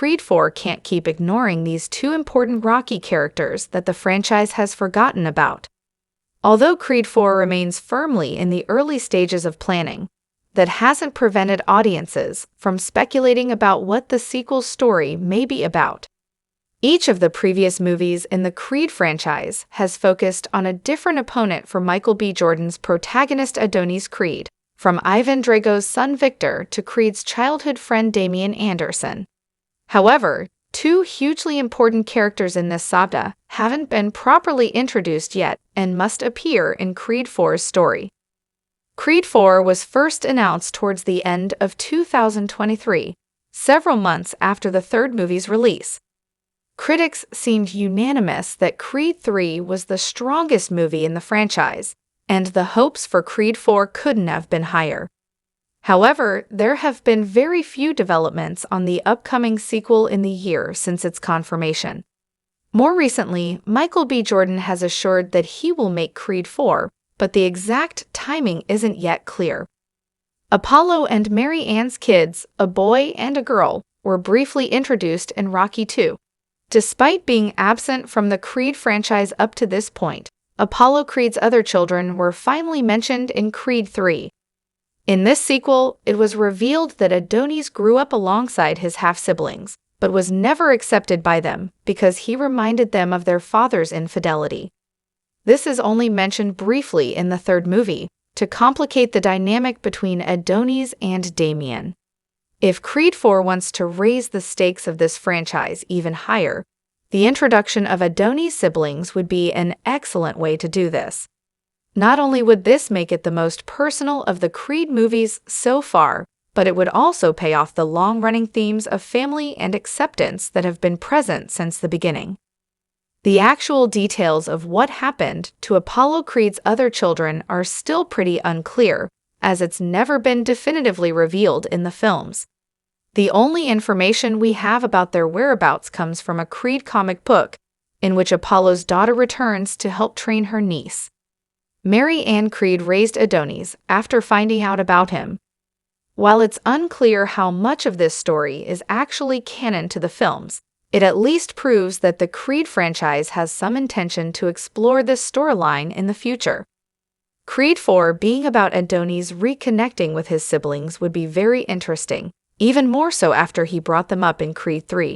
Creed 4 can't keep ignoring these two important Rocky characters that the franchise has forgotten about. Although Creed 4 remains firmly in the early stages of planning, that hasn't prevented audiences from speculating about what the sequel's story may be about. Each of the previous movies in the Creed franchise has focused on a different opponent for Michael B. Jordan's protagonist Adonis Creed, from Ivan Drago's son Victor to Creed's childhood friend Damian Anderson. However, two hugely important characters in this saga haven't been properly introduced yet and must appear in Creed 4's story. Creed 4 was first announced towards the end of 2023, several months after the third movie's release. Critics seemed unanimous that Creed 3 was the strongest movie in the franchise, and the hopes for Creed 4 couldn't have been higher. However, there have been very few developments on the upcoming sequel in the year since its confirmation. More recently, Michael B. Jordan has assured that he will make Creed 4, but the exact timing isn't yet clear. Apollo and Mary Ann's kids, a boy and a girl, were briefly introduced in Rocky II. Despite being absent from the Creed franchise up to this point, Apollo Creed's other children were finally mentioned in Creed 3. In this sequel, it was revealed that Adonis grew up alongside his half-siblings, but was never accepted by them because he reminded them of their father's infidelity. This is only mentioned briefly in the third movie, to complicate the dynamic between Adonis and Damian. If Creed 4 wants to raise the stakes of this franchise even higher, the introduction of Adonis' siblings would be an excellent way to do this. Not only would this make it the most personal of the Creed movies so far, but it would also pay off the long-running themes of family and acceptance that have been present since the beginning. The actual details of what happened to Apollo Creed's other children are still pretty unclear, as it's never been definitively revealed in the films. The only information we have about their whereabouts comes from a Creed comic book, in which Apollo's daughter returns to help train her niece. Mary Ann Creed raised Adonis after finding out about him. While it's unclear how much of this story is actually canon to the films, it at least proves that the Creed franchise has some intention to explore this storyline in the future. Creed 4 being about Adonis reconnecting with his siblings would be very interesting, even more so after he brought them up in Creed 3.